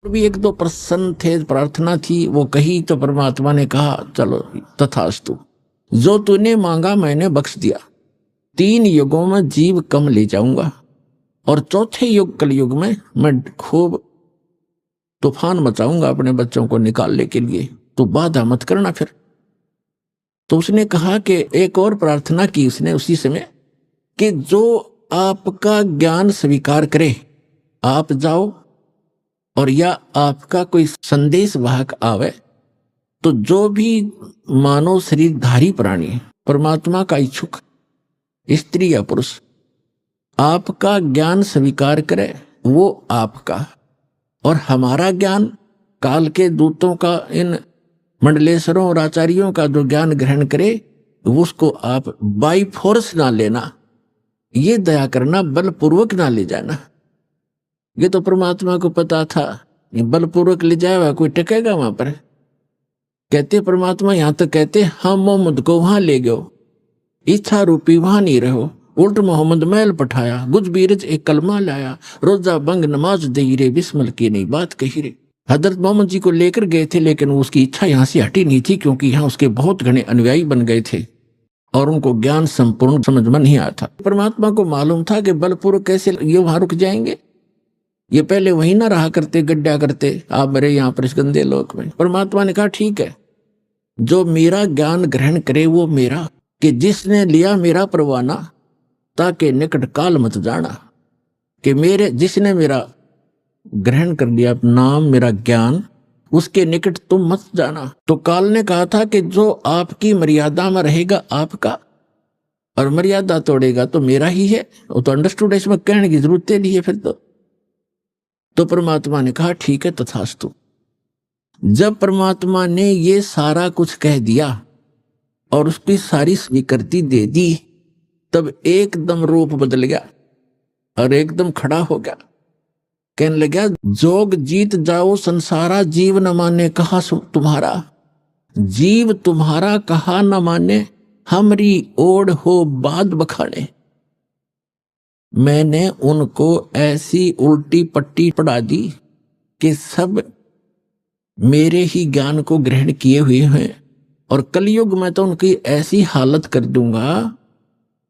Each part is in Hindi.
भी एक दो प्रसन्न थे, प्रार्थना थी, वो कही तो परमात्मा ने कहा चलो तथास्तु, जो तूने मांगा मैंने बख्श दिया। 3 युगों में जीव कम ले जाऊंगा और चौथे युग कलयुग में मैं खूब तूफान मचाऊंगा अपने बच्चों को निकालने के लिए, तो बाधा मत करना फिर। तो उसने कहा कि एक और प्रार्थना की उसने उसी समय कि जो आपका ज्ञान स्वीकार करे, आप जाओ, और या आपका कोई संदेश वाहक आवे, तो जो भी मानव शरीरधारी प्राणी परमात्मा का इच्छुक स्त्री या पुरुष आपका ज्ञान स्वीकार करे, वो आपका और हमारा ज्ञान काल के दूतों का, इन मंडलेश्वरों और आचार्यों का जो ज्ञान ग्रहण करे, उसको आप बाई फोर्स ना लेना, ये दया करना, बलपूर्वक ना ले जाना। ये तो परमात्मा को पता था, ये बलपूर्वक ले जाएगा कोई टिकेगा वहां पर। कहते परमात्मा यहां तक कहते हम मोहम्मद को वहां ले गयो, इच्छा रूपी वहां नहीं रहो, उल्ट मोहम्मद मैल पठाया, गुज बीरज एक कलमा लाया, रोजा बंग नमाज दई रे, बिस्मल की नहीं बात कही रे। हजरत मोहम्मद जी को लेकर गए थे, लेकिन उसकी इच्छा यहां से हटी नहीं थी, क्योंकि यहां उसके बहुत घने अनुयायी बन गए थे और उनको ज्ञान संपूर्ण समझ में नहीं आया था। परमात्मा को मालूम था कि बलपूर्वक कैसे ये वहां रुक जाएंगे, ये पहले वहीं ना रहा करते, गड्ढा करते, आप मेरे यहाँ पर इस गंदे लोक में। परमात्मा ने कहा ठीक है, जो मेरा ज्ञान ग्रहण करे वो मेरा, कि जिसने लिया मेरा परवाना, ताकि निकट काल मत जाना, कि मेरे जिसने मेरा ग्रहण कर लिया नाम, मेरा ज्ञान, उसके निकट तुम मत जाना। तो काल ने कहा था कि जो आपकी मर्यादा में रहेगा आपका, और मर्यादा तोड़ेगा तो मेरा ही है। वो तो अंडरस्टूड, इसमें कहने की जरूरत नहीं है फिर तो परमात्मा ने कहा ठीक है तथास्तु। जब परमात्मा ने ये सारा कुछ कह दिया और उसकी सारी स्वीकृति दे दी, तब एकदम रूप बदल गया और एकदम खड़ा हो गया, कहने लगा जोग जीत जाओ संसारा, जीव न माने कहा तुम्हारा, जीव तुम्हारा कहा न माने, हमरी ओढ़ हो बाद बखाने। मैंने उनको ऐसी उल्टी पट्टी पढ़ा दी कि सब मेरे ही ज्ञान को ग्रहण किए हुए हैं, और कलयुग में तो उनकी ऐसी हालत कर दूंगा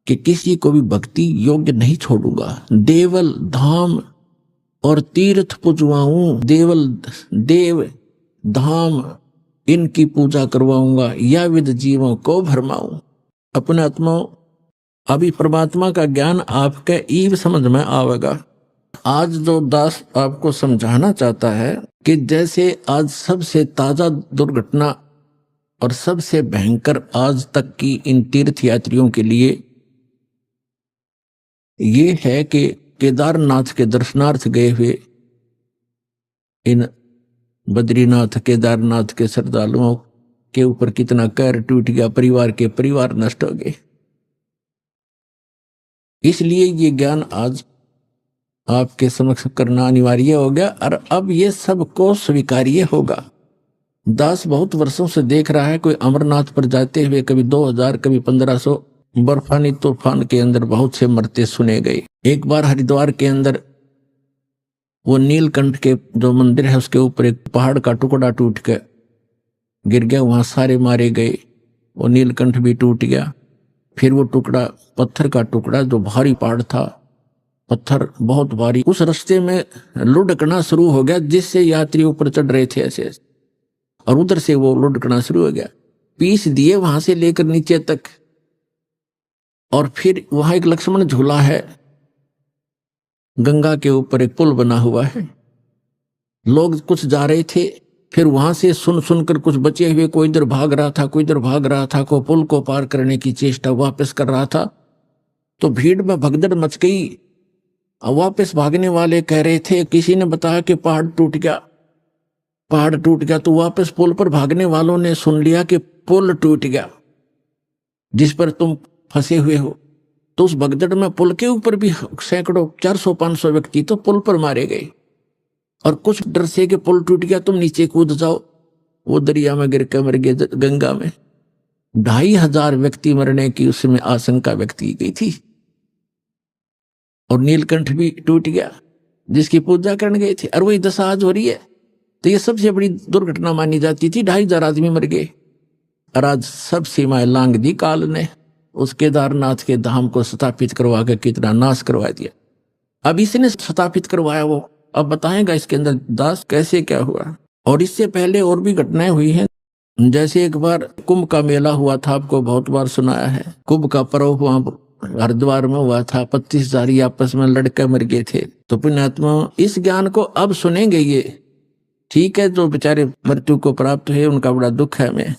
कि किसी को भी भक्ति योग्य नहीं छोड़ूंगा। देवल धाम और तीर्थ पुजवाऊं, देवल देव धाम इनकी पूजा करवाऊंगा, या विद जीवों को भरमाऊं। अपने आत्माओं, अभी परमात्मा का ज्ञान आपके ईव समझ में आवेगा। आज जो दास आपको समझाना चाहता है कि जैसे आज सबसे ताजा दुर्घटना और सबसे भयंकर आज तक की इन तीर्थ यात्रियों के लिए ये है कि केदारनाथ के दर्शनार्थ गए हुए इन बद्रीनाथ केदारनाथ के श्रद्धालुओं के ऊपर कितना कहर टूट गया, परिवार के परिवार नष्ट हो गए। इसलिए ये ज्ञान आज आपके समक्ष करना अनिवार्य हो गया, और अब ये सबको स्वीकार्य होगा। दास बहुत वर्षों से देख रहा है, कोई अमरनाथ पर जाते हुए कभी 2000 कभी 1500 बर्फानी तूफान के अंदर बहुत से मरते सुने गए। एक बार हरिद्वार के अंदर वो नीलकंठ के जो मंदिर है उसके ऊपर एक पहाड़ का टुकड़ा टूट के गिर गया, वहां सारे मारे गए, वो नीलकंठ भी टूट गया। फिर वो टुकड़ा, पत्थर का टुकड़ा, जो भारी पहाड़ था, पत्थर बहुत भारी, उस रास्ते में लुढ़कना शुरू हो गया, जिससे यात्री ऊपर चढ़ रहे थे ऐसे, और उधर से वो लुढ़कना शुरू हो गया, पीस दिए वहां से लेकर नीचे तक। और फिर वहां एक लक्ष्मण झूला है, गंगा के ऊपर एक पुल बना हुआ है, लोग कुछ जा रहे थे, फिर वहां से सुन सुनकर कुछ बचे हुए, कोई इधर भाग रहा था, कोई इधर भाग रहा था, कोई पुल को पार करने की चेष्टा वापस कर रहा था। तो भीड़ में भगदड़ मच गई। वापस भागने वाले कह रहे थे, किसी ने बताया कि पहाड़ टूट गया, पहाड़ टूट गया। तो वापस पुल पर भागने वालों ने सुन लिया कि पुल टूट गया जिस पर तुम फंसे हुए हो। तो उस भगदड़ में पुल के ऊपर भी सैकड़ों 400-500 व्यक्ति तो पुल पर मारे गए, और कुछ डर से कि पुल टूट गया तुम नीचे कूद जाओ, वो दरिया में गिर के मर गए, गंगा में। 2500 व्यक्ति मरने की उसमें आशंका व्यक्त की गई थी, और नीलकंठ भी टूट गया जिसकी पूजा करने गए थे, और वही दशा आज हो रही है। तो ये सबसे बड़ी दुर्घटना मानी जाती थी। 2,500 आदमी मर गए और आज सब सीमाएं लांग दी काल ने। उस केदारनाथ के धाम को स्थापित करवा के कितना नाश करवा दिया। अब इसने स्थापित करवाया वो अब बताएगा इसके अंदर दास कैसे क्या हुआ। और इससे पहले और भी घटनाएं हुई हैं। जैसे एक बार कुंभ का मेला हुआ था, आपको बहुत बार सुनाया है। कुंभ का पर्व हुआ हरिद्वार में हुआ था। 25,000 आपस में लड़के मर गए थे। तो पुण्यात्मा इस ज्ञान को अब सुनेंगे। ये ठीक है, जो बेचारे मृत्यु को प्राप्त हुए उनका बड़ा दुख है हमें।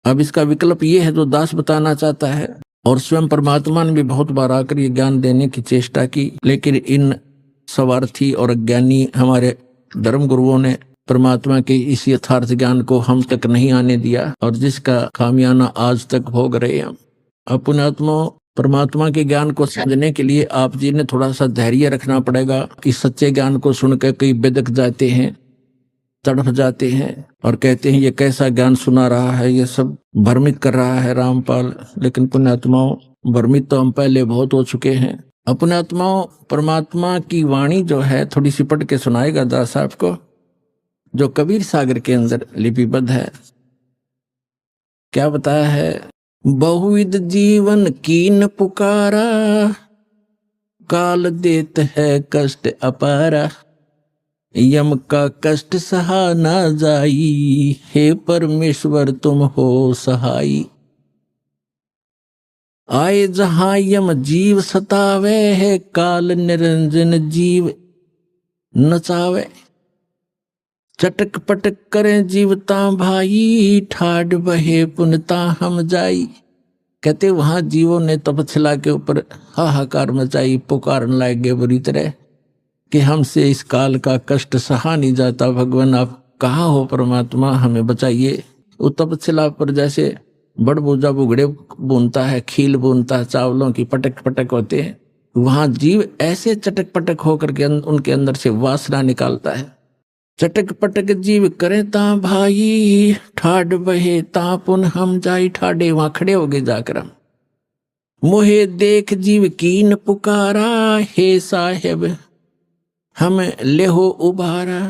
अब इसका विकल्प ये है जो दास बताना चाहता है। और स्वयं परमात्मा ने भी बहुत बार आकर ये ज्ञान देने की चेष्टा की, लेकिन इन स्वार्थी और अज्ञानी हमारे धर्म गुरुओं ने परमात्मा के इस यथार्थ ज्ञान को हम तक नहीं आने दिया, और जिसका खामियाना आज तक भोग रहे हैं। अब पुण्यात्मा परमात्मा के ज्ञान को समझने के लिए आप जी ने थोड़ा सा धैर्य रखना पड़ेगा कि सच्चे ज्ञान को सुनकर कई बिदक जाते हैं, तड़फ जाते हैं और कहते हैं ये कैसा ज्ञान सुना रहा है, ये सब भ्रमित कर रहा है रामपाल। लेकिन पुण्यात्माओं, भ्रमित तो हम पहले बहुत हो चुके हैं। अब पुण्यात्माओं, परमात्मा की वाणी जो है थोड़ी सी पढ़ के सुनाएगा दास साहब को, जो कबीर सागर के अंदर लिपिबद्ध है। क्या बताया है? बहुविध जीवन कीन पुकारा, काल देत है कष्ट अपारा, यम का कष्ट सहा ना जाई, हे परमेश्वर तुम हो सहाई। आए जहां यम जीव सतावे है, काल निरंजन जीव नचावे। चटक पटक करें जीवता भाई, ठाड बहे पुनता हम जाई। कहते वहां जीवों ने तपस्या के ऊपर हाहाकार मचाई, पुकारने लगे बुरी तरह कि हमसे इस काल का कष्ट सहा नहीं जाता। भगवान आप कहाँ हो परमात्मा, हमें बचाइए। वो तपस्या पर जैसे बड़बूजा बुगड़े बुनता है, खील बुनता है, चावलों की पटक पटक होते हैं। वहां जीव ऐसे चटक पटक होकर के उनके अंदर से वासना निकालता है। चटक पटक जीव करे ता भाई, ठाड बहे ता पुन हम जाई। ठाडे वहां खड़े हो गए जाकर हम। मोहे देख जीव कीन पुकारा, हे साहेब हम लेहो उबारा।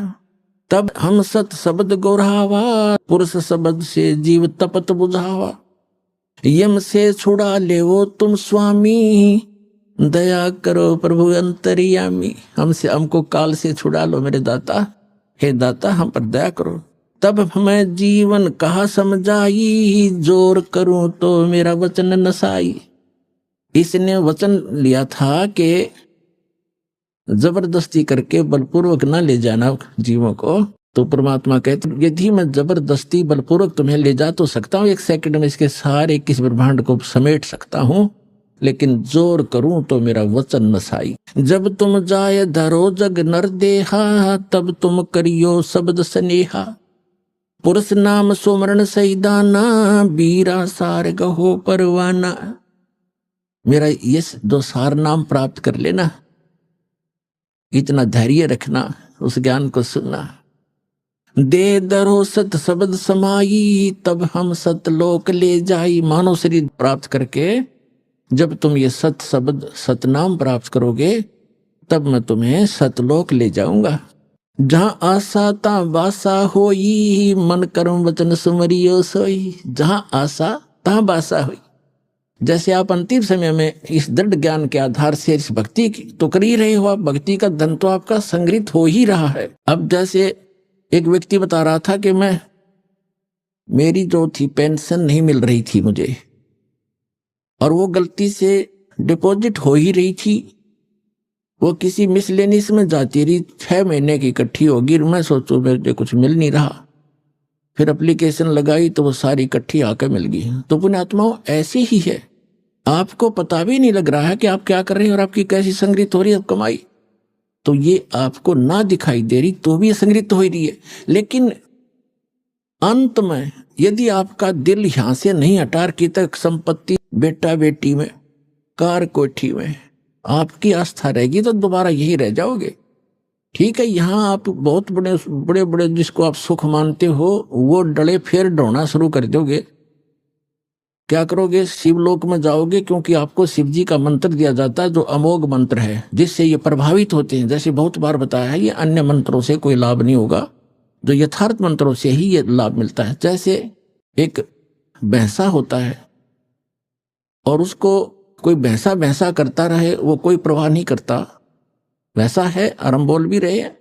तब हम सत शब्द गोरावा, पुरुष शब्द से जीव तपत बुझावा। यम से छुड़ा लेवो तुम स्वामी, दया करो प्रभु अंतर्यामी। हमको काल से छुड़ा लो मेरे दाता, हे दाता हम पर दया करो। तब हमें जीवन कहा समझाई, जोर करूं तो मेरा वचन नसाई। इसने वचन लिया था कि जबरदस्ती करके बलपूर्वक ना ले जाना जीवों को। तो परमात्मा कहते यदि मैं जबरदस्ती बलपूर्वक तुम्हें ले जा तो सकता हूँ, 1 सेकंड में इसके सारे किस ब्रह्मांड को समेट सकता हूँ, लेकिन जोर करूं तो मेरा वचन नसाई। जब तुम जाय धरो जग नर देहा, तब तुम करियो शब्द स्नेहा। पुरुष नाम सुमरण सैदाना, बीरा सार गहो परवाना। मेरा ये दो सार नाम प्राप्त कर लेना, इतना धैर्य रखना, उस ज्ञान को सुनना। दे दरो सत शब्द समाई, तब हम सतलोक ले जाई। मानव शरीर प्राप्त करके जब तुम ये सत शब्द सतनाम प्राप्त करोगे, तब मैं तुम्हें सतलोक ले जाऊंगा। जहां आशा ता बासा होई, मन कर्म वचन सुमरियो सोई। जहां आशा ता बासा हुई। जैसे आप अंतिम समय में इस दृढ़ ज्ञान के आधार से इस भक्ति की तो कर ही रहे हो, आप भक्ति का धन तो आपका संग्रहित हो ही रहा है। अब जैसे एक व्यक्ति बता रहा था कि मेरी जो थी पेंशन नहीं मिल रही थी मुझे, और वो गलती से डिपॉजिट हो ही रही थी। वो किसी मिसलेनियस में जाती रही, 6 महीने की इकट्ठी होगी। मैं सोचूं मेरे कुछ मिल नहीं रहा, फिर एप्लीकेशन लगाई तो वो सारी इकट्ठी आकर मिल गई। तो पुण्यात्माओं ऐसे ही है, आपको पता भी नहीं लग रहा है कि आप क्या कर रहे हैं और आपकी कैसी संग्रहित हो रही है कमाई। तो ये आपको ना दिखाई दे रही तो भी ये संग्रहित हो रही है, लेकिन अंत में यदि आपका दिल यहां से नहीं हटा की तक संपत्ति बेटा बेटी में, कार कोठी में आपकी आस्था रहेगी तो दोबारा यही रह जाओगे। ठीक है, यहाँ आप बहुत बड़े बड़े जिसको आप सुख मानते हो वो डले फिर ढोना शुरू कर दोगे। क्या करोगे? शिवलोक में जाओगे, क्योंकि आपको शिव जी का मंत्र दिया जाता है जो अमोघ मंत्र है, जिससे ये प्रभावित होते हैं। जैसे बहुत बार बताया है, ये अन्य मंत्रों से कोई लाभ नहीं होगा, जो यथार्थ मंत्रों से ही ये लाभ मिलता है। जैसे एक भैंसा होता है और उसको कोई भैंसा भैंसा करता रहे, वो कोई परवाह नहीं करता, वैसा है। और हम बोल भी रहे हैं,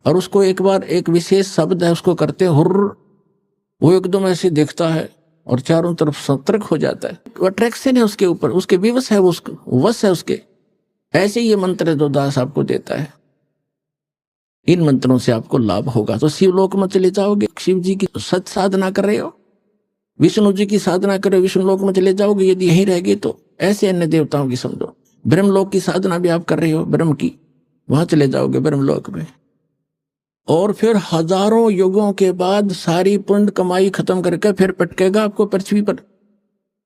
और उसको एक बार एक विशेष शब्द है उसको करते हुर्र, वो एकदम ऐसे देखता है और चारों तरफ सतर्क हो जाता है। वो अट्रैक्शन है उसके ऊपर, उसके विवश है, वो उसको वश है उसके। ऐसे ये मंत्र जो दास आपको देता है, इन मंत्रों से आपको लाभ होगा। तो शिवलोक में चले जाओगे, शिव जी की सच साधना कर रहे हो, विष्णु जी की साधना कर रहे हो, विष्णु लोक में चले जाओगे। यदि यहीं रह गए तो ऐसे अन्य देवताओं की समझो। ब्रह्मलोक की साधना भी आप कर रहे हो, ब्रह्म की, वहां चले जाओगे ब्रह्मलोक में। और फिर हजारों युगों के बाद सारी पुण्य कमाई खत्म करके फिर पटकेगा आपको पृथ्वी पर।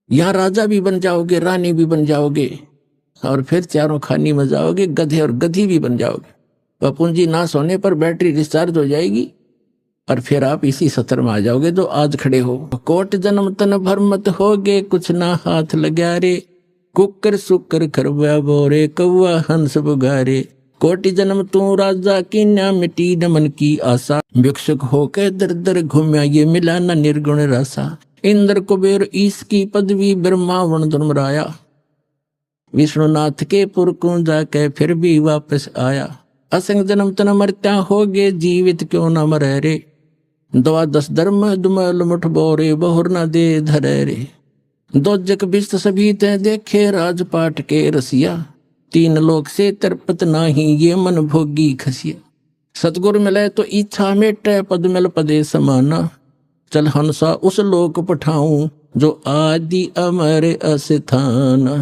यहाँ राजा भी बन जाओगे, रानी भी बन जाओगे, और फिर चारों खानी में जाओगे, गधे और गधी भी बन जाओगे। वह पूंजी नाश होने पर बैटरी डिस्चार्ज हो जाएगी और फिर आप इसी सत्र में आ जाओगे जो आज खड़े हो। कोट जन्म तन भर मत होगे, कुछ ना हाथ लगा रे, कुकर सुकर खरवा बोरे, कौआ हंस बुगारे। कोटि जन्म तू राजा की ना मिटी न मन की आशा, भिक्षुक होके दर दर घूमया ये मिला न निर्गुण रासा। इंद्र कुबेर ईश की पदवी, ब्रह्मा वन धर्मराया, विष्णुनाथ के पुर को जाके फिर भी वापस आया। असंग जन्म तन मरत्या होगे, जीवित क्यों न मरे रे, दवा दस धर्म दुमल मुठ बोरे, बहुर न दे धरे रे। दो जग बिस्त सभी ते देखे, राजपाट के रसिया, तीन लोक से तरपत नाही, ये मन भोगी खसिया। सतगुरु मिले तो इच्छा मेटे, पद मिल पदे समाना, चल हंसा उस लोक पठाऊं, जो आदि अमर अस्थाना।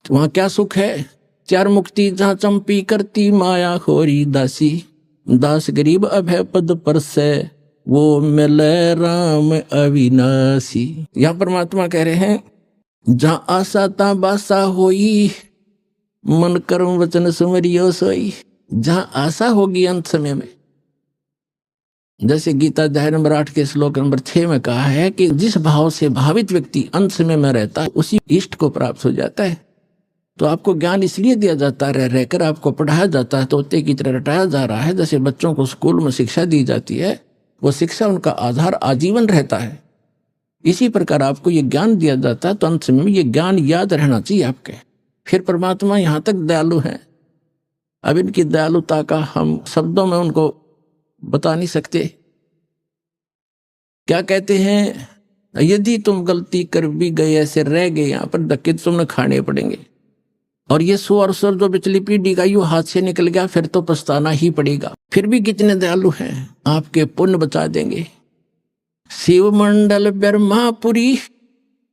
वहां क्या सुख है, चार मुक्ति जहां चंपी करती, माया खोरी दासी, दास गरीब अभय पद पर से, वो मिले राम अविनाशी। यहाँ परमात्मा कह रहे हैं, जहां आशा ता बासा होई, मन कर्म वचन सुमरियो सोई। जहां आशा होगी अंत समय में, जैसे गीता अध्याय नंबर 8 के श्लोक नंबर 6 में कहा है कि जिस भाव से भावित व्यक्ति अंत समय में रहता है, उसी इष्ट को प्राप्त हो जाता है। तो आपको ज्ञान इसलिए दिया जाता है, रह रहकर आपको पढ़ाया जाता है, तोते की तरह रटाया जा रहा है। जैसे बच्चों को स्कूल में शिक्षा दी जाती है, वो शिक्षा उनका आधार आजीवन रहता है। इसी प्रकार आपको ये ज्ञान दिया जाता है, तो अंत समय में ये ज्ञान याद रहना चाहिए आपके। फिर परमात्मा यहाँ तक दयालु है, अब इनकी दयालुता का हम शब्दों में उनको बता नहीं सकते। क्या कहते हैं, यदि तुम गलती कर भी गए, ऐसे रह गए यहाँ पर, धक्के तुमने खाने पड़ेंगे। और ये 100 और 100 जो पिछली पीढ़ी का यूं हाथ से निकल गया, फिर तो पछताना ही पड़ेगा। फिर भी कितने दयालु हैं, आपके पुण्य बचा देंगे। शिव मंडल ब्रह्मापुरी,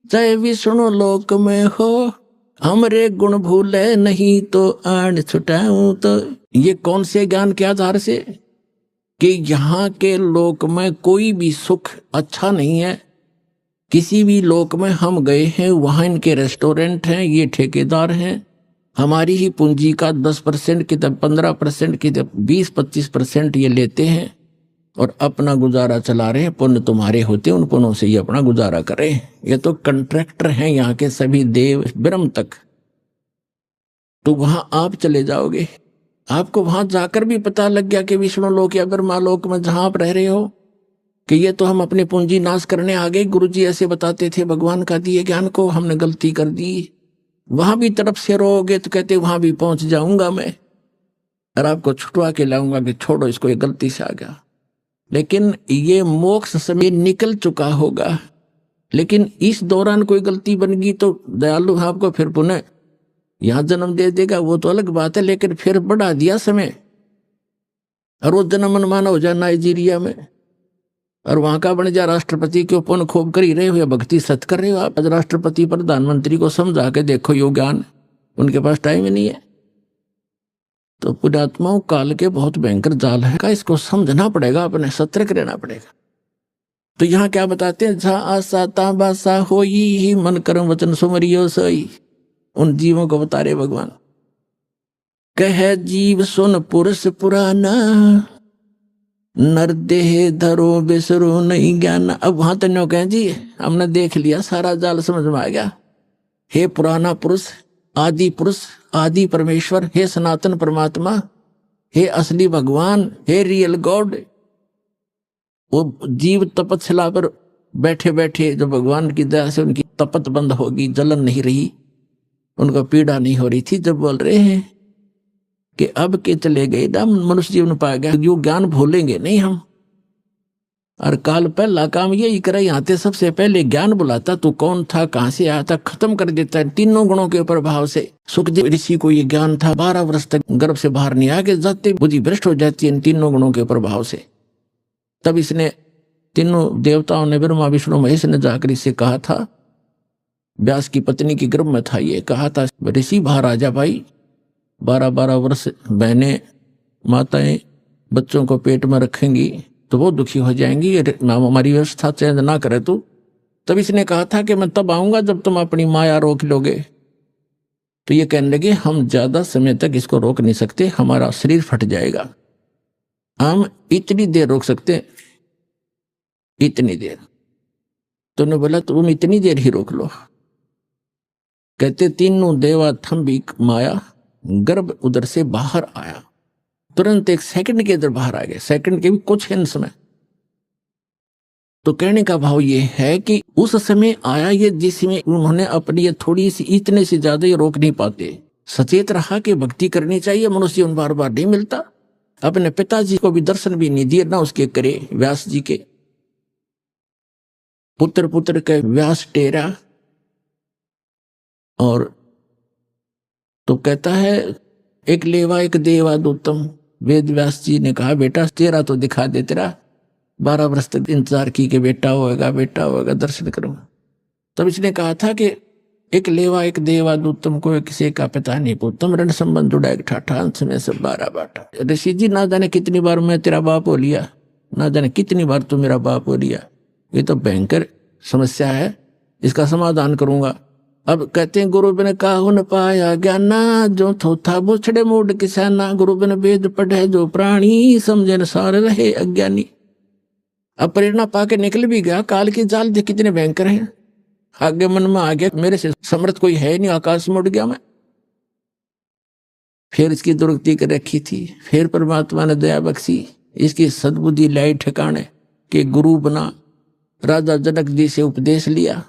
जय विष्णु लोक में हो, हमरे गुण भूले नहीं तो आड़ छुटाऊं। तो ये कौन से ज्ञान के आधार से, कि यहाँ के लोक में कोई भी सुख अच्छा नहीं है। किसी भी लोक में हम गए हैं, वहां इनके रेस्टोरेंट हैं, ये ठेकेदार हैं, हमारी ही पूंजी का 10% की, 15% की, 20-25% ये लेते हैं और अपना गुजारा चला रहे हैं। पुण्य तुम्हारे होते, उन पुण्यों से ये अपना गुजारा करें। ये तो कंट्रैक्टर हैं यहाँ के सभी देव ब्रह्म तक। तो वहां आप चले जाओगे, आपको वहां जाकर भी पता लग गया कि विष्णु लोक या ब्रह्मा लोक में जहां आप रह रहे हो, कि ये तो हम अपनी पूंजी नाश करने आ गए। गुरुजी ऐसे बताते थे, भगवान का दिए ज्ञान को हमने गलती कर दी। वहां भी तरफ से रोगे तो कहते वहां भी पहुंच जाऊंगा मैं और आपको छुटवा के लाऊंगा कि छोड़ो इसको, ये गलती से आ गया। लेकिन ये मोक्ष समय निकल चुका होगा, लेकिन इस दौरान कोई गलती बन गई तो दयालु आपको फिर पुनः यहां जन्म दे देगा, वो तो अलग बात है। लेकिन फिर बढ़ा दिया समय, और वो जन्म मनमाना हो जाए नाइजीरिया में, और वहां का बन जा राष्ट्रपति के पुण्य खूब कर ही रहे हो या भक्ति सत कर रहे हो आप। राष्ट्रपति प्रधानमंत्री को समझा के देखो, यो ज्ञान उनके पास टाइम ही नहीं है। तो पुण्यात्माओं काल के बहुत भयंकर जाल है का, इसको समझना पड़ेगा, अपने सतर्क रहना पड़ेगा। तो यहाँ क्या बताते हैं, जहाँ आशा ताबासा हो ही मन कर्म वचन सुमरियो सोई। उन जीवों को बता रहे भगवान, कह जीव सुन पुरुष पुराना, नर देह धरो बेसरो नहीं ज्ञान। अब वहां तो कहें जी हमने देख लिया, सारा जाल समझ में आ गया। हे पुराना पुरुष, आदि परमेश्वर, हे सनातन परमात्मा, हे असली भगवान, हे रियल गॉड, वो जीव तपस्या पर बैठे बैठे जब भगवान की दया से उनकी तपत बंद होगी, जलन नहीं रही, उनको पीड़ा नहीं हो रही थी, जब बोल रहे हैं कि अब के चले गए ना मनुष्य जीवन पा गया, जो ज्ञान भूलेंगे नहीं हम। और काल पहला काम यही करे, यहाँ से सबसे पहले ज्ञान बुलाता, तू कौन था, कहाँ से आया था, खत्म कर देता है तीनों गुणों के प्रभाव से। सुखदेव ऋषि को ये ज्ञान था, 12 वर्ष तक गर्भ से बाहर नहीं आके जाते बुद्धि भ्रष्ट हो जाती है इन तीनों गुणों के प्रभाव से। तब इसने तीनों देवताओं ने, ब्रह्मा विष्णु महेश ने जाकर इससे कहा था, व्यास की पत्नी की गर्भ में था, ये कहा था ऋषि बाहर आ जा भाई, 12-12 वर्ष बहनें माताएं बच्चों को पेट में रखेंगी तो वो दुखी हो जाएंगी, हमारी व्यवस्था चेंज ना करे तो। तब इसने कहा था कि मैं तब आऊंगा जब तुम अपनी माया रोक लोगे। तो ये कहने लगे हम ज्यादा समय तक इसको रोक नहीं सकते, हमारा शरीर फट जाएगा, हम इतनी देर रोक सकते, इतनी देर। तो उन्होंने बोला तुम इतनी देर ही रोक लो। कहते तीनों देवा थम्बी माया गर्भ उधर से बाहर आया, तुरंत 1 सेकंड के अंदर बाहर आ गए, सेकंड के भी कुछ है समय। तो कहने का भाव ये है कि उस समय आया ये जिसमें उन्होंने अपनी थोड़ी सी, इतने से ज्यादा ये रोक नहीं पाते। सचेत रहा कि भक्ति करनी चाहिए, मनुष्य उन बार बार नहीं मिलता। अपने पिताजी को भी दर्शन भी नहीं दिए ना उसके करे, व्यास जी के पुत्र के व्यास टेरा। और तो कहता है एक लेवा एक देवा दूतम, वेद व्यास जी ने कहा बेटा तेरा तो दिखा दे, तेरा 12 वर्ष तक इंतजार की कि बेटा होएगा दर्शन करूंगा। तब इसने कहा था कि एक लेवा एक देवा दूतम को किसी का पिता नहीं पूतम, रण संबंध जुड़ा एक ठाठा, अंश में सब 12 बाटा। ऋषि जी ना जाने कितनी बार मैं तेरा बाप हो लिया, ना जाने कितनी बार तू मेरा बाप हो लिया, ये तो भयंकर समस्या है, इसका समाधान करूंगा। अब कहते हैं गुरु बिन काहू न पाया ज्ञाना, जो थोथा बुछड़े मूड किसाना, गुरु बिन वेद पढ़े जो प्राणी, समझे न सार रहे अज्ञानी। अब प्रेरणा पाके निकल भी गया, काल के जाल देख कितने भयंकर हैं, आगे मन में आ गया मेरे से समर्थ कोई है नहीं, आकाश में उड़ गया मैं। फिर इसकी दुर्गति कर रखी थी, फिर परमात्मा ने दया बख्शी, इसकी सद्बुद्धि लाई ठिकाने के गुरु बना, राजा जनक जी से उपदेश लिया,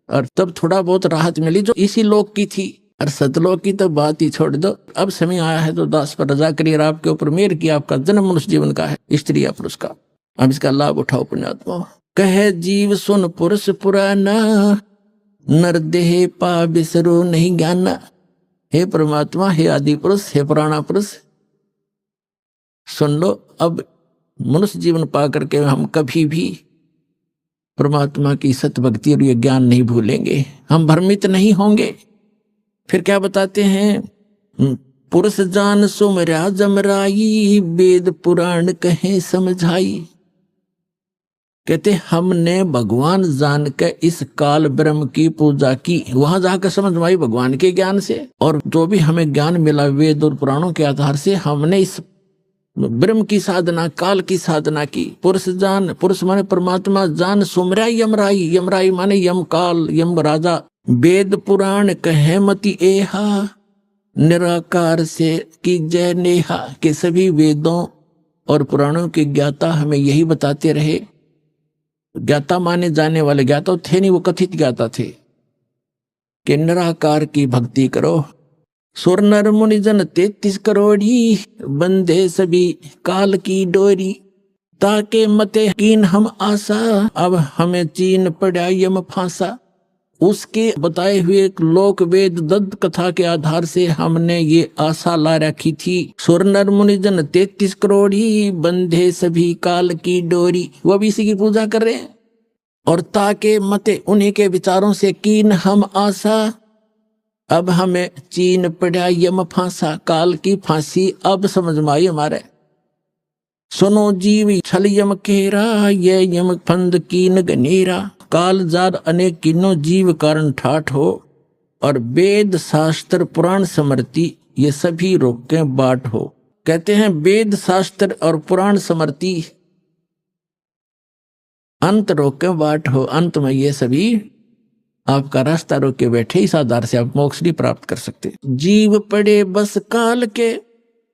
और तब थोड़ा बहुत राहत मिली जो इसी लोक की थी। और सतलोक की तो बात ही छोड़ दो, अब समय आया है तो दास पर रजा करिए, आपके ऊपर मेहर किया, आपका जन्म मनुष्य जीवन का है, स्त्री या पुरुष का, अब इसका लाभ उठाओ पुण्यात्मा। कहे जीव सुन पुरुष पुराना, नर देह पा बिसरो नहीं ज्ञाना। हे परमात्मा, हे आदि पुरुष, हे पुराना पुरुष, सुन लो, अब मनुष्य जीवन पा करके हम कभी भी परमात्मा की सत भक्ति और ये ज्ञान नहीं भूलेंगे, हम भ्रमित नहीं होंगे। फिर क्या बताते हैं, पुरुष जान सुमरा जमराई, वेद पुराण कहे समझाई। कहते हमने भगवान जान के इस काल ब्रह्म की पूजा की, वहां जाकर समझ आई भगवान के ज्ञान से, और जो भी हमें ज्ञान मिला वेद और पुराणों के आधार से, हमने इस ब्रह्म की साधना, काल की साधना की। पुरुष जान, पुरुष माने परमात्मा, जान सुमरा यमराई, यमराई माने यम काल, यम राजा। वेद पुराण कहे मति एहा, निराकार से की जय नेहा, के सभी वेदों और पुराणों के ज्ञाता हमें यही बताते रहे, ज्ञाता माने जाने वाले, ज्ञाता थे नहीं, वो कथित ज्ञाता थे, कि निराकार की भक्ति करो। सुर नर मुनि जन 33 करोड़ी, बंदे सभी काल की डोरी, ताके मते कीन हम आशा, अब हमें चीन पड़ा यम फांसा। उसके बताए हुए लोक वेद दत्त कथा के आधार से हमने ये आशा ला रखी थी। सुर नर मुनि जन 33 करोड़ी, बंधे सभी काल की डोरी, वो भी इसी की पूजा कर रहे हैं। और ताके मते, उन्हीं के विचारों से कीन हम आशा, अब हमें चीन पड़ा यम फांसा, काल की फांसी अब समझ में आई हमारे। सुनो जीव छल यम केरा, ये यम फंद कीन गनेरा, काल जार अनेक किन्नो जीव कारण ठाठ हो, और वेद शास्त्र पुराण स्मृति ये सभी रोके बाट हो। कहते हैं वेद शास्त्र और पुराण स्मृति अंत रोके बाट हो, अंत में ये सभी आपका रास्ता रोक के बैठे, इस आधार से आप मोक्ष नहीं प्राप्त कर सकते। जीव पड़े बस काल के,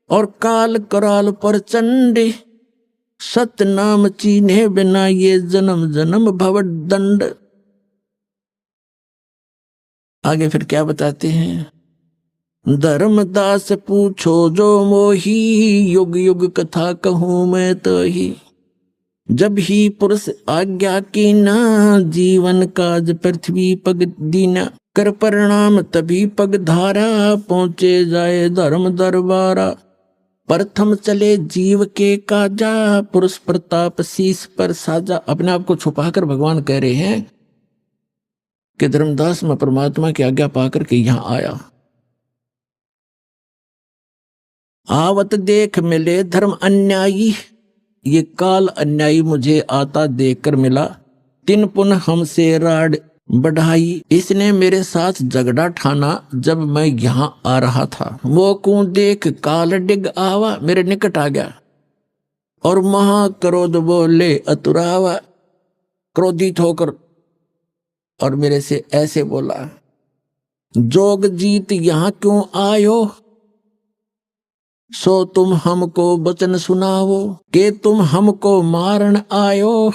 और काल कराल पर चंडे, सत नाम चीन्हे बिना ये जन्म जन्म भव दंड। आगे फिर क्या बताते हैं। धर्मदास पूछो जो मोही, युग युग कथा कहूं मैं तो ही। जब ही पुरुष आज्ञा की ना, जीवन काज पृथ्वी पग दीना। कर परिणाम तभी पग धारा, पहुंचे जाए धर्म दरबारा। प्रथम चले जीव के काजा, पुरुष प्रताप शीस पर साजा। अपने आप को छुपाकर भगवान कह रहे हैं कि धर्मदास मैं परमात्मा की आज्ञा पाकर के यहां आया। आवत देख मिले धर्म अन्यायी, ये काल अन्यायी मुझे आता देखकर मिला। तिन पुनः हमसे राड बढ़ाई, इसने मेरे साथ झगड़ा ठाना जब मैं यहां आ रहा था। वो को देख काल डिग आवा, मेरे निकट आ गया और महाक्रोध बोले अतुरावा। क्रोधित होकर और मेरे से ऐसे बोला, जोग जीत यहां क्यों आयो, सो तुम हमको वचन सुनाओ। के तुम हमको मारन आयो,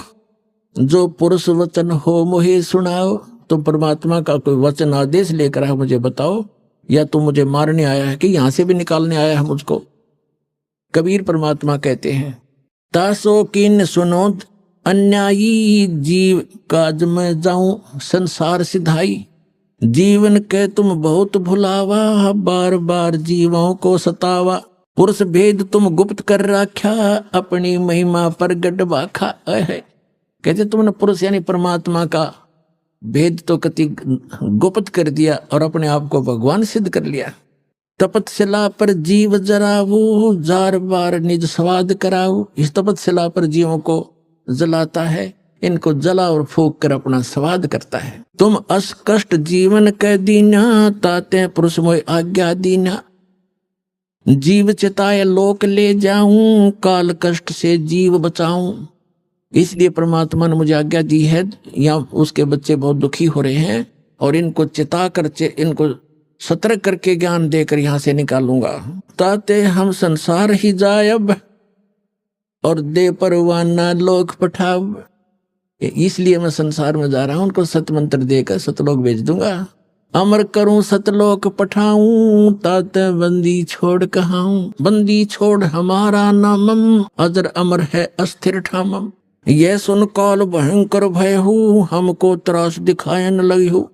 जो पुरुष वचन हो मोहे सुनाओ। तुम परमात्मा का कोई वचन आदेश लेकर है मुझे बताओ, या तुम मुझे मारने आया है कि यहां से भी निकालने आया है मुझको। कबीर परमात्मा कहते हैं, तासो किन सुनो अन्यायी, जीव काज में जाऊं संसार सिधाई। जीवन के तुम बहुत भुलावा, बार बार जीवों को सतावा। पुरुष भेद तुम गुप्त कर रखा, अपनी महिमा प्रगट बाखा। कहते तुमने पुरुष यानी परमात्मा का भेद तो कति गुप्त कर दिया और अपने आप को भगवान सिद्ध कर लिया। तपतशिला पर जीव जराऊ, जार बार निज स्वाद कराऊ। इस तपतशिला पर जीवों को जलाता है, इनको जला और फूक कर अपना स्वाद करता है। तुम अस कष्ट जीवन कह दीना, ताते पुरुष मोय आज्ञा दीना। जीव चिताए लोक ले जाऊं, काल कष्ट से जीव बचाऊं। इसलिए परमात्मा ने मुझे आज्ञा दी है, यहाँ उसके बच्चे बहुत दुखी हो रहे हैं और इनको चिता कर इनको सतर्क करके ज्ञान देकर यहां से निकालूंगा। ताते हम संसार ही जायब, और दे परवाना लोक पठाव। इसलिए मैं संसार में जा रहा हूं, उनको सत मंत्र देकर सतलोक भेज दूंगा। अमर करूं सतलोक पठाऊं, ताते बंदी छोड़ कहाऊं। बंदी छोड़ हमारा नामम, अजर अमर है अस्थिर ठामम। ये सुन काल भयंकर भय हूँ, हमको त्रास दिखाए न लगी हूँ।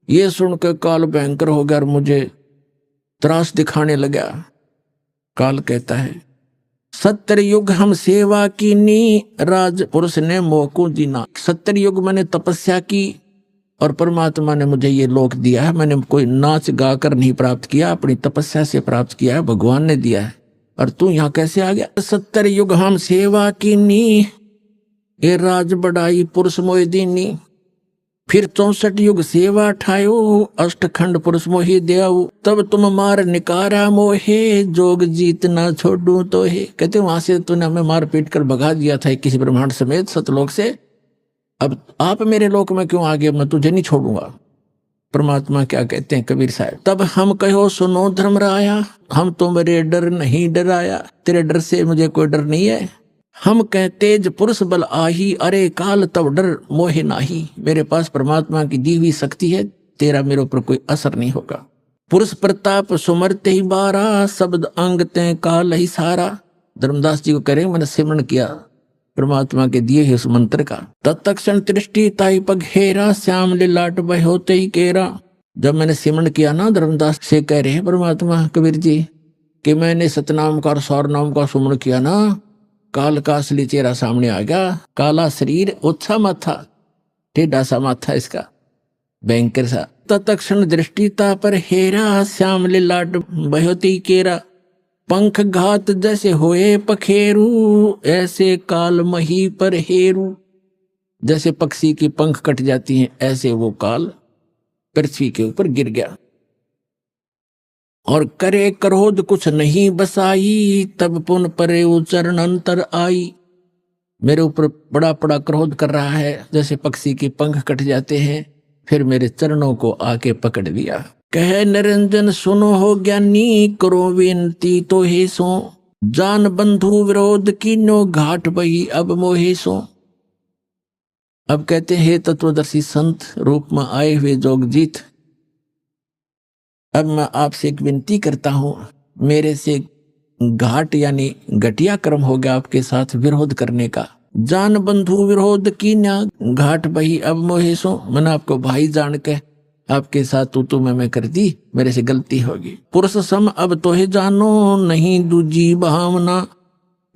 ये सुन के काल भयंकर हो गया और मुझे त्रास दिखाने लगा। काल कहता है, सत्तर युग हम सेवा की नी, राज पुरुष ने मोको दीना। 70 युग मैंने तपस्या की और परमात्मा ने मुझे ये लोक दिया है। मैंने कोई नाच गाकर नहीं प्राप्त किया, अपनी तपस्या से प्राप्त किया है, भगवान ने दिया है। और तू यहाँ कैसे आ गया। 70 युग हम सेवा की नी, ये राज बढ़ाई पुरुष मोहि दीनी। फिर 64 युग सेवा ठायो, अष्टखंड पुरुष मोहि देऊ। तब तुम मार निकारा मोहे, जोग जीत ना छोड़ू तो हे। कहते वहां से तूने हमें मार पीट कर भगा दिया था किसी ब्रह्मांड समेत सतलोक से। अब आप मेरे लोक में क्यों आ गए, मैं तुझे नहीं छोड़ूंगा। परमात्मा क्या कहते हैं कबीर साहब, तब हम कहो सुनो धर्मराया, हम तुम्हारे डर नहीं डराया। तेरे डर से मुझे कोई डर नहीं है। हम कहते ज पुरुष बल आही, अरे काल तब डर मोहे नाही। मेरे पास परमात्मा की दी हुई शक्ति है, तेरा मेरे ऊपर कोई असर नहीं होगा। पुरुष प्रताप सुमरते ही बारा, शब्द अंग ते काल ही सारा। धर्मदास जी को कह रहे मैंने सिमरण किया परमात्मा के दिए ही उस मंत्र का। तत्क्षण दृष्टि ताई पग हेरा, श्याम लाट बह होते ही केरा। जब मैंने सिमरण किया ना, धर्मदास से कह रहे हैं परमात्मा कबीर जी कि मैंने सतनाम का और सौर नाम का सुमरण किया ना, काल का असली चेहरा सामने आ गया। काला शरीर, ओछा माथा, टेढ़ा सा माथा इसका, भयंकर सा। तत्क्षण दृष्टिता पर हेरा, श्याम लाट बहोती केरा। पंख घात जैसे होए पखेरू, ऐसे काल मही पर हेरू। जैसे पक्षी की पंख कट जाती हैं, ऐसे वो काल पृथ्वी के ऊपर गिर गया। और करे क्रोध कुछ नहीं बसाई, तब पुन परे चरण अंतर आई। मेरे ऊपर बड़ा बड़ा क्रोध कर रहा है, जैसे पक्षी की पंख कट जाते हैं, फिर मेरे चरणों को आके पकड़ लिया। कहे निरंजन सुनो हो ज्ञानी, करो विनती तो हे सो। जान बंधु विरोध कीनो घाट बही अब मोहे सो। अब कहते हैं हे तत्वदर्शी संत रूप में आए हुए जोगजीत, अब मैं आपसे एक विनती करता हूं, मेरे से घाट यानी घटिया कर्म हो गया आपके साथ विरोध करने का। जान बंधु विरोध की ना घाट बही अब मोहे सो, मैंने आपको भाई जान के आपके साथ तू मैं कर दी, मेरे से गलती होगी। पुरुष सम अब तो है जानो नहीं दूजी भावना,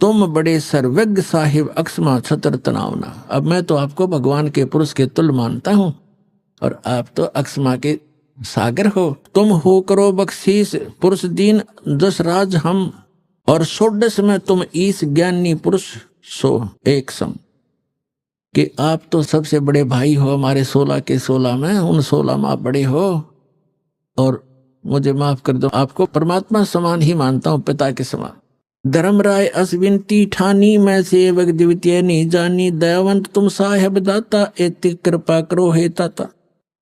तुम बड़े सर्वज्ञ साहिब अक्षमा छतर तनावना। अब मैं तो आपको भगवान के पुरुष के तुल्य मानता हूं और आप तो अक्षमा के सागर हो। तुम हो करो बख्शीश पुरुष दीन दस राज हम, और षोडश में तुम ईस ज्ञानी पुरुष सो एक सम। कि आप तो सबसे बड़े भाई हो हमारे 16 के 16 में, उन 16 में आप बड़े हो और मुझे माफ कर दो, आपको परमात्मा समान ही मानता हूं, पिता के समान। धर्मराय अश्विनती ठानी मैं सेवक द्वितीय नहीं जानी, दयावंत तुम साहेब दाता एति कृपा करो हे ताता।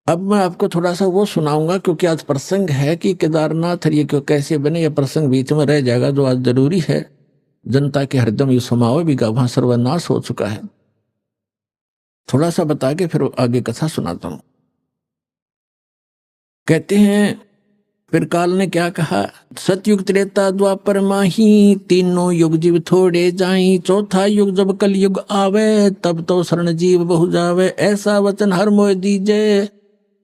अब मैं आपको थोड़ा सा वो सुनाऊंगा क्योंकि आज प्रसंग है कि केदारनाथ ये क्यों कैसे बने, यह प्रसंग बीच में रह जाएगा जो आज जरूरी है। जनता के हरदम ये समावे भी वहां सर्वनाश हो चुका है। थोड़ा सा बता के फिर आगे कथा सुनाता हूं। कहते हैं फिर काल ने क्या कहा, सतयुग त्रेता द्वापर माही, तीनों युग जीव थोड़े जाई, चौथा युग जब कल युग आवे, तब तो शरण जीव बहु जावे, ऐसा वचन हर मोह दीजे,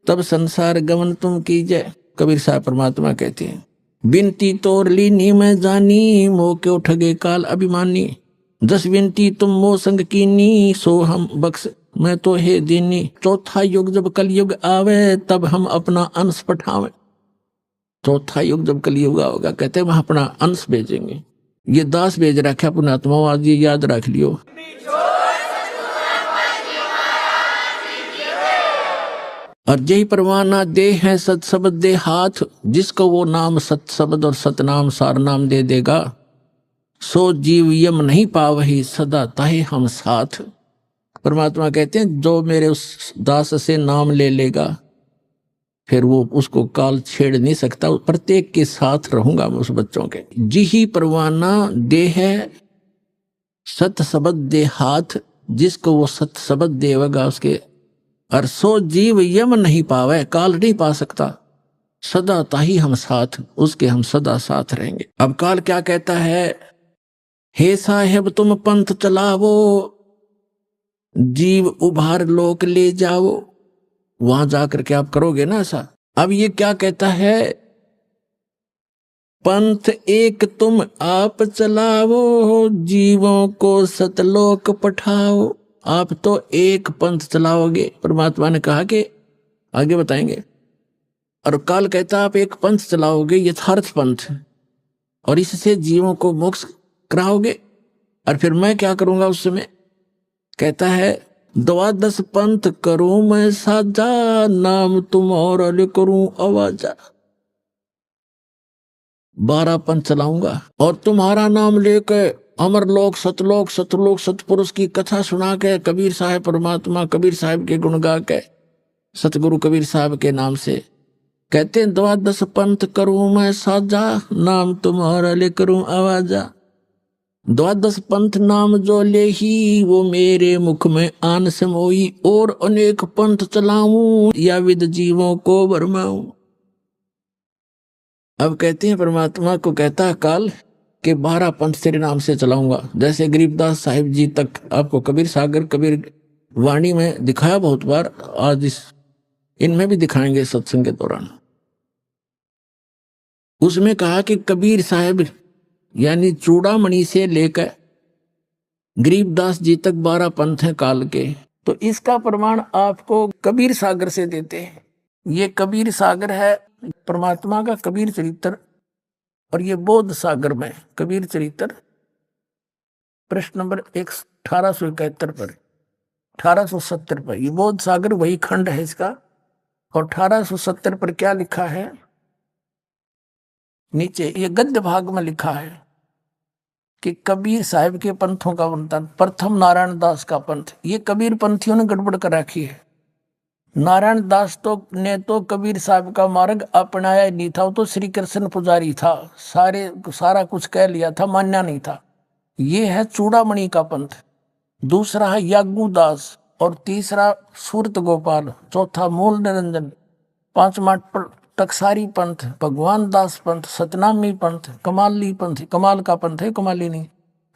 तब संसार गमन तुम कीजिए। कबीर साहब परमात्मा कहते हैं, बिनती तोर लीनी में जानी, मोह क्यों ठगे काल अभिमानी, दस बिनती तुम मोह संग कीनी, सो हम बख्श मैं तो हे दीनी, चौथा युग जब कल युग आवे, तब हम अपना अंश पठावे। चौथा युग जब कल युग होगा, कहते हैं वहां अपना अंश भेजेंगे। ये दास भेज रखा पुणात्मा, आज ये याद रख लियो। और जय परवाना दे है सत शब्द दे हाथ, जिसको वो नाम सत शब्द और सतनाम सार नाम दे देगा, सो जीव यम नहीं पावही सदा ताहे हम साथ। परमात्मा कहते हैं जो मेरे उस दास से नाम ले लेगा फिर वो उसको काल छेड़ नहीं सकता, प्रत्येक के साथ रहूंगा मैं उस बच्चों के। जी ही परवाना दे है सत शब्द दे हाथ, जिसको वो सत शब्द देगा उसके, और सो जीव यम नहीं पावे काल नहीं पा सकता, सदा ताही हम साथ, उसके हम सदा साथ रहेंगे। अब काल क्या कहता है, हे साहेब तुम पंथ चलावो, जीव उभार लोक ले जाओ। वहां जाकर के आप करोगे ना ऐसा। अब ये क्या कहता है, पंथ एक तुम आप चलाओ, जीवों को सतलोक पठाओ। आप तो एक पंथ चलाओगे, परमात्मा ने कहा कि आगे बताएंगे। और काल कहता आप एक पंथ चलाओगे यथार्थ पंथ, और इससे जीवों को मोक्ष कराओगे। और फिर मैं क्या करूंगा उस समय, कहता है द्वादश पंथ करूं मैं साजा, नाम तुम्हारा ले करूं आवाजा। 12 पंथ चलाऊंगा और तुम्हारा नाम लेकर अमरलोक सतलोक सतलोक सतपुरुष की कथा सुना के, कबीर साहब परमात्मा कबीर साहब के गुण गा के, सतगुरु कबीर साहब के नाम से कहते हैं द्वादश पंथ करूं मैं साजा, नाम तुम्हारा ले करूं आवाजा। द्वादश पंथ नाम जो ले ही, वो मेरे मुख में आन समोई, और अनेक पंथ चलाऊं या विद जीवों को भरमाऊं। अब कहते हैं परमात्मा को कहता है काल के 12 पंथ तेरे नाम से चलाऊंगा। जैसे गरीबदास साहिब जी तक आपको कबीर सागर कबीर वाणी में दिखाया बहुत बार, आज इनमें भी दिखाएंगे सत्संग के दौरान। उसमें कहा कि कबीर साहब यानी चूड़ामणि से लेकर गरीबदास जी तक 12 पंथ हैं काल के। तो इसका प्रमाण आपको कबीर सागर से देते हैं। ये कबीर सागर है परमात्मा का कबीर चरित्र, और ये बोध सागर में कबीर चरित्र प्रश्न नंबर 1871 पर 1870 पर, ये बोध सागर वही खंड है इसका। और 1870 पर क्या लिखा है नीचे, ये गद्य भाग में लिखा है कि कबीर साहिब के पंथों का वर्णन। प्रथम नारायण दास का पंथ, ये कबीर पंथियों ने गड़बड़ कर रखी है। नारायण दास तो ने तो कबीर साहब का मार्ग अपनाया नहीं था, वो तो श्री कृष्ण पुजारी था, सारा कुछ कह लिया था, मान्या नहीं था। ये है चूड़ामणि का पंथ, दूसरा है यागू दास, और तीसरा सूरत गोपाल, चौथा मूल निरंजन, पांचवा टकसारी पंथ, भगवान दास पंथ, सतनामी पंथ, कमाली पंथ, कमाल का पंथ है, कमाली नहीं,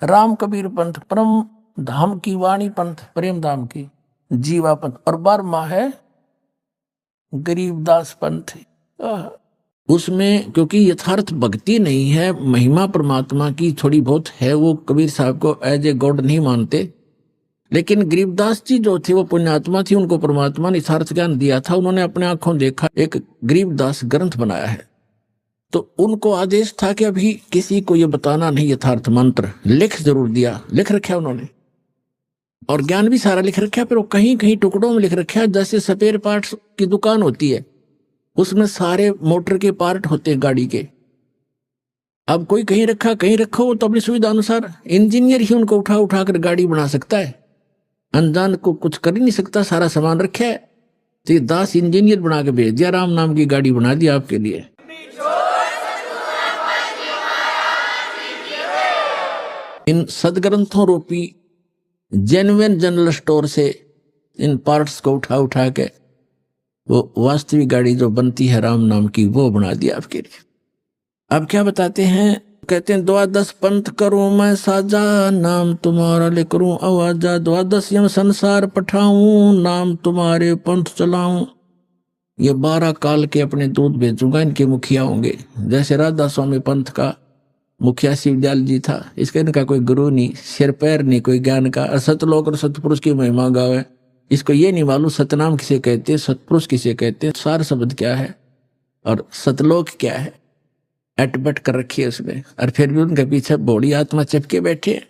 राम कबीर पंथ, परम धाम की वाणी पंथ, प्रेम धाम की, जीवा पंथ, और 12वां है गरीबदास पंथ। उसमें क्योंकि यथार्थ भक्ति नहीं है, महिमा परमात्मा की थोड़ी बहुत है, वो कबीर साहब को एज ए गॉड नहीं मानते। लेकिन गरीबदास जी जो थे वो पुण्यात्मा थी, उनको परमात्मा ने यथार्थ ज्ञान दिया था, उन्होंने अपने आंखों देखा, एक गरीबदास ग्रंथ बनाया है। तो उनको आदेश था कि अभी किसी को ये बताना नहीं यथार्थ मंत्र, लिख जरूर दिया, लिख रखा उन्होंने, और ज्ञान भी सारा लिख रखा, फिर वो कहीं कहीं टुकड़ों में लिख रखा, जैसे स्पेयर पार्ट्स की दुकान होती है, उसमें सारे मोटर के पार्ट होते हैं गाड़ी के। अब कोई कहीं रखा कहीं रखो, तो अपनी सुविधा अनुसार इंजीनियर ही उनको उठा उठा कर गाड़ी बना सकता है, अनजान को कुछ कर ही नहीं सकता, सारा सामान रखा है। तो ये दास इंजीनियर बना के भेज दिया, राम नाम की गाड़ी बना दी आपके लिए। इन सदग्रंथों रूपी जेन्युइन जनरल स्टोर से इन पार्ट्स को उठा उठा के वो वास्तविक गाड़ी जो बनती है राम नाम की, वो बना दिया आपके लिए। अब क्या बताते हैं, कहते हैं 12 पंथ करूं मैं साजा, नाम तुम्हारा ले करूं आवाजा, 12 यम संसार पठाऊं, नाम तुम्हारे पंथ चलाऊं। ये 12 काल के अपने दूत भेजूंगा, इनके मुखिया होंगे। जैसे राधा स्वामी पंथ का मुखिया शिवदयाल जी था, इसका इनका कोई गुरु नहीं, सिर पैर नहीं कोई ज्ञान का, सतलोक और सतपुरुष की महिमा गावे। इसको ये नहीं मालूम सतनाम किसे कहते हैं, सतपुरुष किसे कहते हैं, सार शब्द क्या है और सतलोक क्या है, अटपट कर रखी है उसमें। और फिर भी उनके पीछे बौड़ी आत्मा चिपके बैठे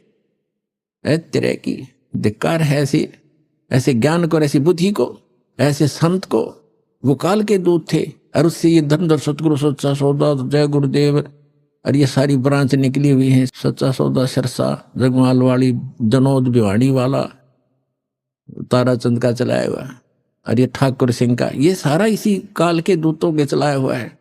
है। तेरे की धिक्कार है ऐसे ज्ञान को, ऐसी बुद्धि को, ऐसे संत को। वो काल के दूत थे, और उससे ये धर्मधर सतगुरु सच्चा सौदा, जय गुरुदेव, और ये सारी ब्रांच निकली हुई है, सच्चा सौदा सरसा, जगमाल वाली, जनोद भिवाड़ी वाला, ताराचंद का चलाया हुआ, और ये ठाकुर सिंह का, ये सारा इसी काल के दूतों के चलाया हुआ है।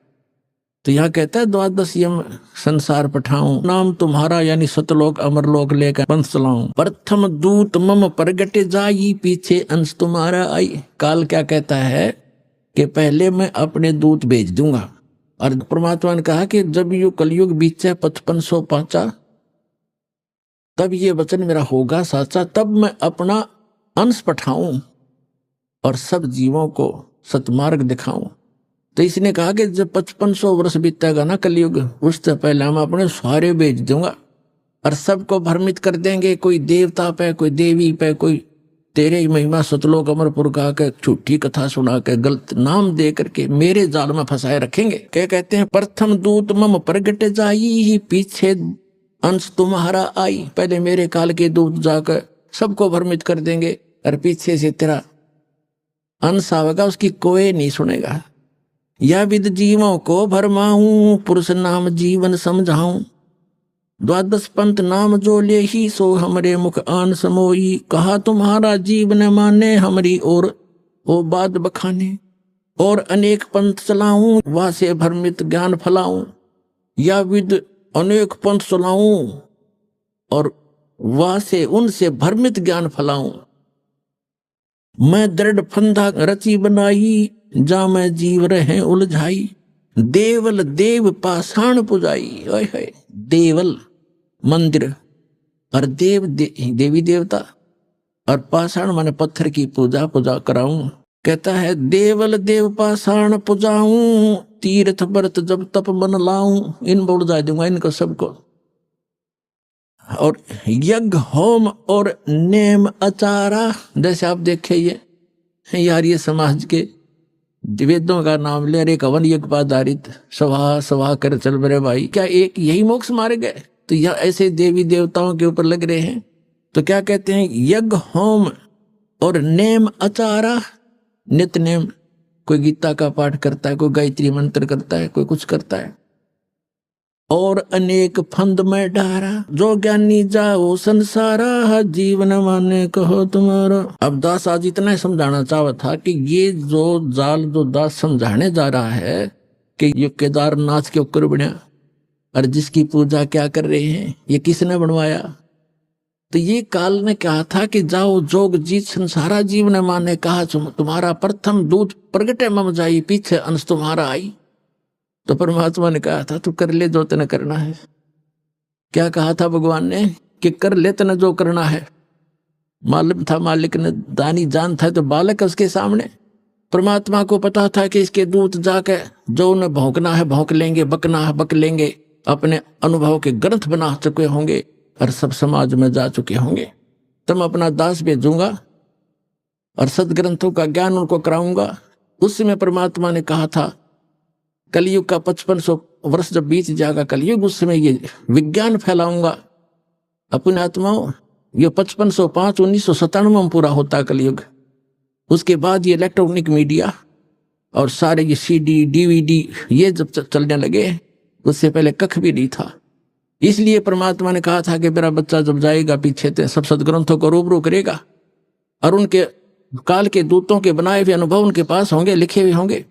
तो यहाँ कहता है 12 यम संसार पठाऊं, नाम तुम्हारा यानी सतलोक अमरलोक लेकर पंथ चलाऊं, प्रथम दूत मम प्रगटे जाई, पीछे अंश तुम्हारा आई। काल क्या कहता है कि पहले मैं अपने दूत भेज दूंगा, और परमात्मा ने कहा कि जब यू कलयुग बीचे 55 पांचा, तब ये वचन मेरा होगा साचा, तब मैं अपना अंश पठाऊं और सब जीवों को सतमार्ग दिखाऊं। तो इसने कहा कि जब 5500 वर्ष बीतेगा ना कलयुग, उससे पहले हम अपने सारे भेज दूंगा और सबको भ्रमित कर देंगे, कोई देवता पे, कोई देवी पे, कोई तेरे महिमा सतलोक अमरपुर का के झूठी कथा सुना के गलत नाम दे करके मेरे जाल में फंसाए रखेंगे। क्या कहते हैं, प्रथम दूत मम प्रगट जाई, पीछे अंश तुम्हारा आई। पहले मेरे काल के दूत जाकर सबको भ्रमित कर देंगे, और पीछे से तेरा अंश आवेगा, उसकी कोई नहीं सुनेगा। या विद जीवों को भरमाऊं, पुरुष नाम जीवन समझाऊं, 12 पंथ नाम जो ले ही, सो हमरे मुख आन समोई। कहा तुम्हारा जीव न माने, हमरी और वो बात बखाने, और अनेक पंथ चलाऊं, वहां से भ्रमित ज्ञान फलाऊं। या विद अनेक पंथ चलाऊं, और वहां से उनसे भ्रमित ज्ञान फलाऊं। मैं दृढ़ फंदा रची बनाई, जा मैं जीव रहे उलझाई। देवल देव पाषाण पुजाई, ओए होए, देवल मंदिर, और देवी देवता, और पाषाण माने पत्थर की पूजा कराऊं। कहता है देवल देव पाषाण पुजाऊं, तीर्थ व्रत जब तप मन लाऊं। इन बोल जा दूंगा इनको सबको। और यज्ञ होम और नेम आचारा, जैसे आप देखे ये यार, ये समाज के वेदों का नाम ले रहे, हवन यज्ञ पर आधारित सभा सभा कर चल बरे भाई, क्या एक यही मोक्ष मारे गए? तो यह ऐसे देवी देवताओं के ऊपर लग रहे हैं। तो क्या कहते हैं, यज्ञ होम और नेम आचारा, नित्य नेम, कोई गीता का पाठ करता है, कोई गायत्री मंत्र करता है, कोई कुछ करता है, और अनेक फंद में डारा, जो ज्ञानी जाओ संसारा, जीवन माने कहो तुम्हारा। अब दास आज इतना समझाना चाहा था कि ये जो जाल जो दास समझाने जा रहा है कि ये केदारनाथ के ऊपर बना और जिसकी पूजा क्या कर रहे हैं, ये किसने बनवाया? तो ये काल ने कहा था कि जाओ जोग जीत संसारा, जीवन माने कहा तुम्हारा, प्रथम दूत प्रगटे मम जाई, पीछे अंश तुम्हारा आई। तो परमात्मा ने कहा था तू कर ले जो तने करना है। क्या कहा था भगवान ने कि कर ले तने जो करना है। मालूम था मालिक ने, दानी जान था तो बालक उसके सामने। परमात्मा को पता था कि इसके दूत जाके जो उन्हें भौंकना है भौंक लेंगे, बकना है बक लेंगे, अपने अनुभव के ग्रंथ बना चुके होंगे और सब समाज में जा चुके होंगे। तब अपना दास भेजूंगा और सदग्रंथों का ज्ञान उनको कराऊंगा। उस समय परमात्मा ने कहा था कलयुग का 5500 वर्ष जब बीत जाएगा कलयुग, उस समय ये विज्ञान फैलाऊंगा अपने आत्माओं। ये 5505 1997 में पूरा होता कलयुग। उसके बाद ये इलेक्ट्रॉनिक मीडिया और सारे ये CD DVD ये जब चलने लगे, उससे पहले कख भी नहीं था। इसलिए परमात्मा ने कहा था कि मेरा बच्चा जब जाएगा पीछे ते सब सदग्रंथों को रूबरू करेगा और उनके काल के दूतों के बनाए हुए अनुभव उनके पास होंगे, लिखे हुए होंगे।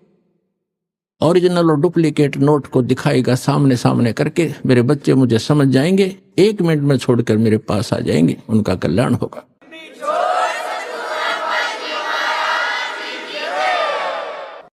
ओरिजिनल और डुप्लीकेट नोट को दिखाएगा सामने सामने करके। मेरे बच्चे मुझे समझ जाएंगे, 1 मिनट में छोड़कर मेरे पास आ जाएंगे, उनका कल्याण होगा।